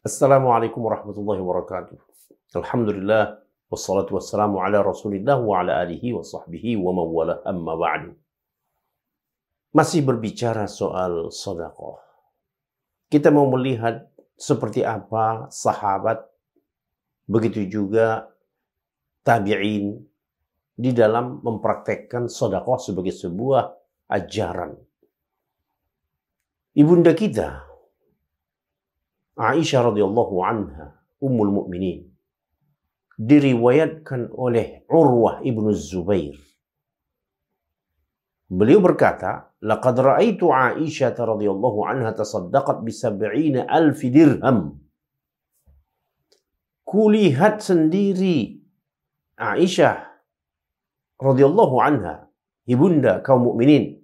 Assalamualaikum warahmatullahi wabarakatuh. Alhamdulillah, wassalatu wassalamu ala rasulillah wa ala alihi wa sahbihi wa mawala amma ba'du. Masih berbicara soal sedekah. Kita mau melihat seperti apa sahabat, begitu juga tabi'in di dalam mempraktekkan sedekah sebagai sebuah ajaran. Ibunda kita Aisyah radhiyallahu anha, Ummul Mukminin, diriwayatkan oleh Urwah ibnu Zubair. Beliau berkata, "Laqad ra'aitu Aisyah radhiyallahu anha tasaddaqat bi 70,000 dirham." Kulihat sendiri Aisyah radhiyallahu anha, ibunda kaum mukminin,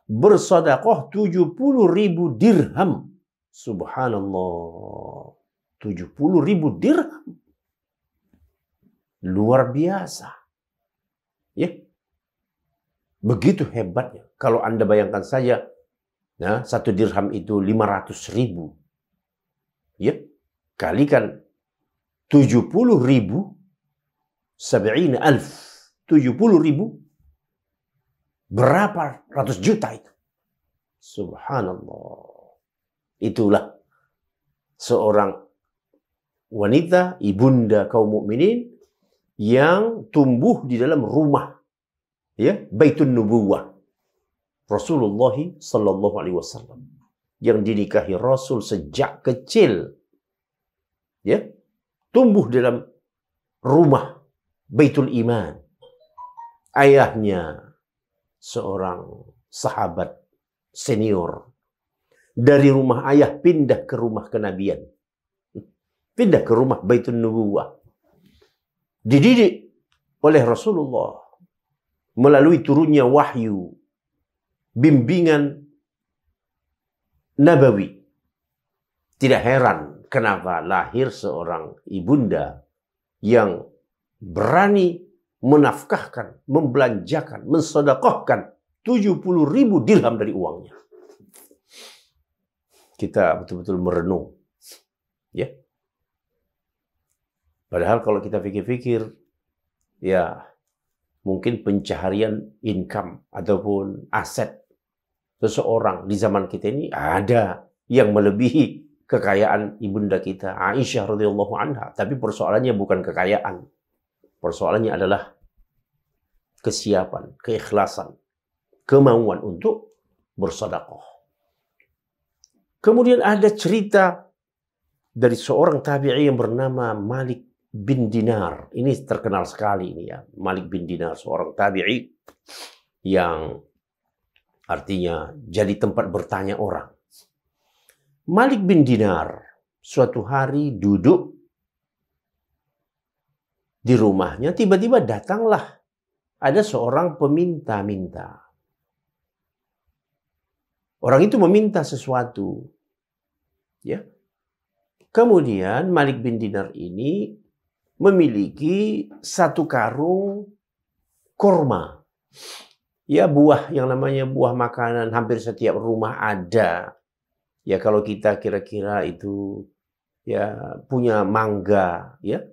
bersedekah 70,000 dirham. Subhanallah, 70,000 dirham. Luar biasa. Ya. Begitu hebatnya. Kalau Anda bayangkan saja, nah, satu dirham itu 500.000. Ya. Kalikan 70,000, 70,000. 70,000. Berapa ratus juta itu? Subhanallah. Itulah seorang wanita, ibunda kaum mukminin yang tumbuh di dalam rumah, ya, Baitun Nubuwah Rasulullah sallallahu alaihi wasallam, yang dinikahi Rasul sejak kecil, ya, tumbuh dalam rumah Baitul Iman. Ayahnya seorang sahabat senior. Dari rumah ayah pindah ke rumah kenabian. Pindah ke rumah Baitun Nubuwah. Dididik oleh Rasulullah melalui turunnya wahyu, bimbingan nabawi. Tidak heran kenapa lahir seorang ibunda yang berani menafkahkan, membelanjakan, mensedekahkan 70,000 dirham dari uangnya. Kita betul-betul merenung, ya. Padahal kalau kita pikir-pikir, ya mungkin pencaharian income ataupun aset seseorang di zaman kita ini ada yang melebihi kekayaan ibunda kita Aisyah radhiyallahu anha. Tapi persoalannya bukan kekayaan, persoalannya adalah kesiapan, keikhlasan, kemauan untuk bersedekah. Kemudian ada cerita dari seorang tabi'i yang bernama Malik bin Dinar. Ini terkenal sekali ini ya. Malik bin Dinar, seorang tabi'i yang artinya jadi tempat bertanya orang. Malik bin Dinar suatu hari duduk di rumahnya, tiba-tiba datanglah ada seorang peminta-minta. Orang itu meminta sesuatu. Ya. Kemudian Malik bin Dinar ini memiliki satu karung kurma. Ya, buah yang namanya buah makanan hampir setiap rumah ada. Ya, kalau kita kira-kira itu ya punya mangga, ya.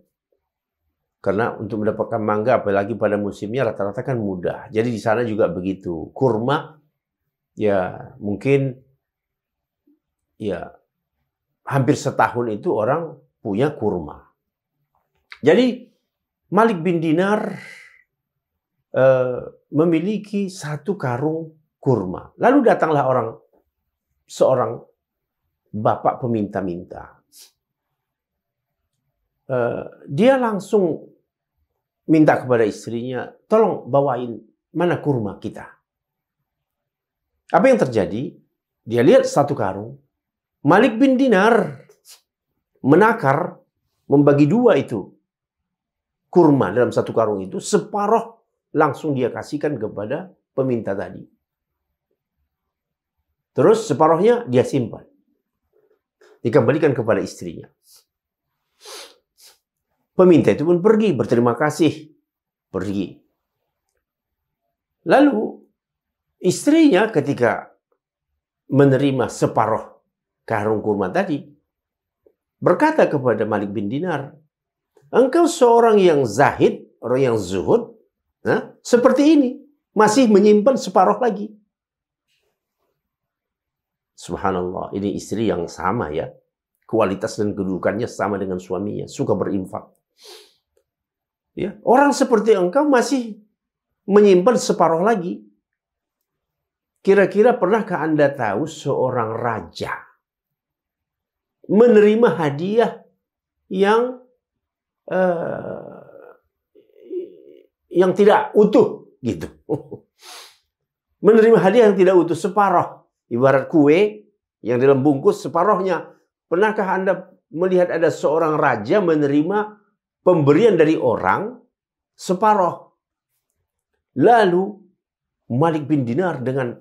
Karena untuk mendapatkan mangga apalagi pada musimnya rata-rata kan mudah. Jadi di sana juga begitu. Kurma ya mungkin ya hampir setahun itu orang punya kurma. Jadi Malik bin Dinar memiliki satu karung kurma. Lalu datanglah seorang bapak peminta-minta. Dia langsung minta kepada istrinya, tolong bawain mana kurma kita. Apa yang terjadi? Dia lihat satu karung. Malik bin Dinar menakar, membagi dua itu kurma dalam satu karung itu. Separuh langsung dia kasihkan kepada peminta tadi. Terus separuhnya dia simpan. Dikembalikan kepada istrinya. Peminta itu pun pergi, berterima kasih. Pergi. Lalu istrinya ketika menerima separuh karung kurma tadi, berkata kepada Malik bin Dinar, engkau seorang yang zahid, orang yang zuhud, seperti ini, masih menyimpan separuh lagi. Subhanallah, ini istri yang sama ya. Kualitas dan kedudukannya sama dengan suaminya, suka berinfak. Ya, orang seperti engkau masih menyimpan separuh lagi. Kira-kira pernahkah Anda tahu seorang raja menerima hadiah yang tidak utuh gitu? Menerima hadiah yang tidak utuh, separuh. Ibarat kue yang dalam bungkus separuhnya. Pernahkah Anda melihat ada seorang raja menerima pemberian dari orang separuh? Lalu Malik bin Dinar dengan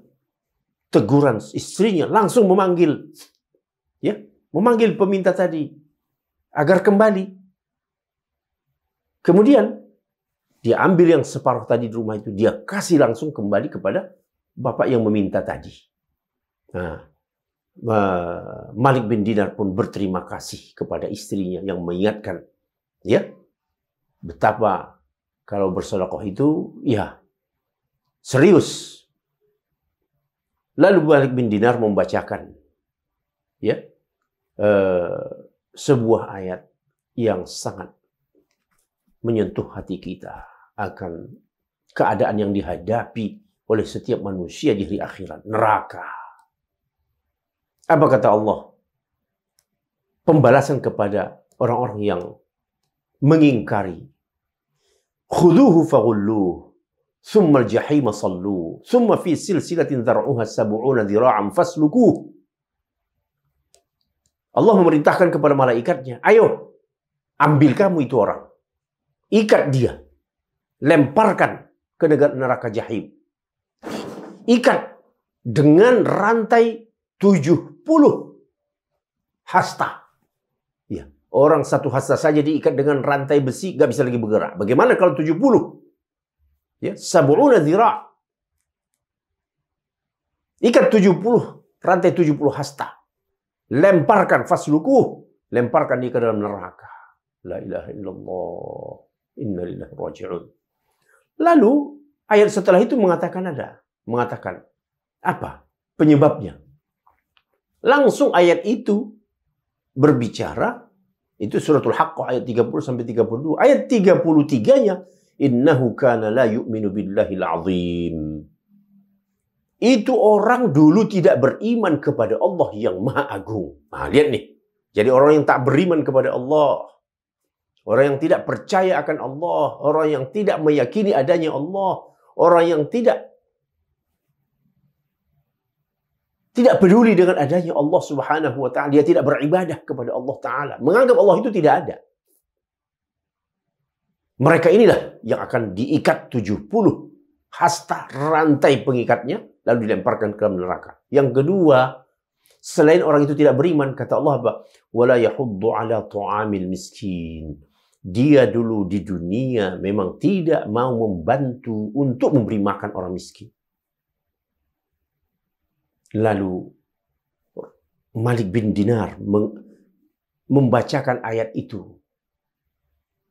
teguran istrinya langsung memanggil peminta tadi agar kembali. Kemudian dia ambil yang separuh tadi di rumah itu, dia kasih langsung kembali kepada bapak yang meminta tadi. Nah, Malik bin Dinar pun berterima kasih kepada istrinya yang mengingatkan, ya, betapa kalau bersedekah itu, ya, serius. Lalu Malik bin Dinar membacakan, ya, sebuah ayat yang sangat menyentuh hati kita akan keadaan yang dihadapi oleh setiap manusia di hari akhirat, neraka. Apa kata Allah? Pembalasan kepada orang-orang yang mengingkari. Khuduhu faghulluh, thumma al-jahima salluh, thumma fi silsilatin dhar'uha sab'una dhira'an faslukuh. Allah memerintahkan kepada malaikatnya, ayo, ambil kamu itu orang. Ikat dia. Lemparkan ke neraka jahim. Ikat dengan rantai 70 hasta. Ya, orang satu hasta saja diikat dengan rantai besi, gak bisa lagi bergerak. Bagaimana kalau 70? Ya, sab'una dhira'. Ikat 70, rantai 70 hasta. Lemparkan, faslukuh. Lemparkan dia ke dalam neraka. La ilaha illallah. Inna lillahi raji'un. Lalu, ayat setelah itu mengatakan apa penyebabnya? Langsung ayat itu berbicara, itu suratul Haqqah ayat 30-32. Ayat 33-nya, innahu kana la yu'minu billahil azim. Itu orang dulu tidak beriman kepada Allah yang maha agung. Nah, lihat nih. Jadi orang yang tak beriman kepada Allah, orang yang tidak percaya akan Allah, orang yang tidak meyakini adanya Allah, orang yang tidak peduli dengan adanya Allah Subhanahu wa ta'ala. Dia tidak beribadah kepada Allah Ta'ala. Menganggap Allah itu tidak ada. Mereka inilah yang akan diikat 70 hasta rantai pengikatnya, lalu dilemparkan ke dalam neraka. Yang kedua, selain orang itu tidak beriman, kata Allah apa? Wala yahuddu ala ta'amil miskin. Dia dulu di dunia memang tidak mau membantu untuk memberi makan orang miskin. Lalu Malik bin Dinar membacakan ayat itu,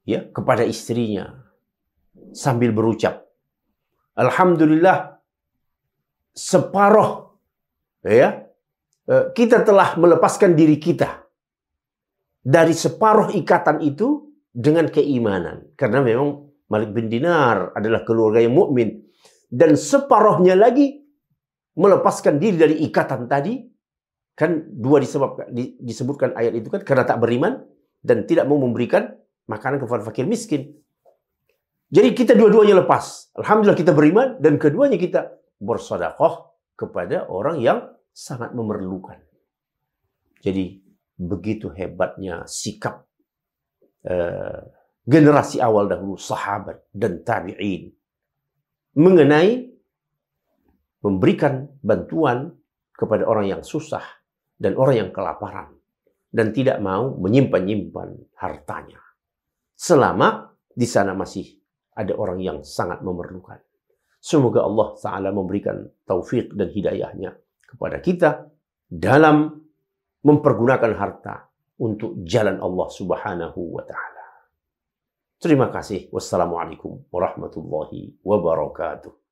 ya, kepada istrinya sambil berucap, alhamdulillah, separuh, ya, kita telah melepaskan diri kita dari separuh ikatan itu dengan keimanan. Karena memang Malik bin Dinar adalah keluarga yang mukmin, dan separuhnya lagi melepaskan diri dari ikatan tadi. Kan dua disebutkan ayat itu kan, karena tak beriman dan tidak mau memberikan makanan kepada fakir miskin. Jadi kita dua-duanya lepas. Alhamdulillah kita beriman, dan keduanya kita bersedekah kepada orang yang sangat memerlukan. Jadi begitu hebatnya sikap generasi awal dahulu, sahabat dan tabi'in, mengenai memberikan bantuan kepada orang yang susah dan orang yang kelaparan, dan tidak mau menyimpan-nyimpan hartanya selama di sana masih ada orang yang sangat memerlukan. Semoga Allah Ta'ala memberikan taufik dan hidayahnya kepada kita dalam mempergunakan harta untuk jalan Allah Subhanahu wa Ta'ala. Terima kasih. Wassalamualaikum warahmatullahi wabarakatuh.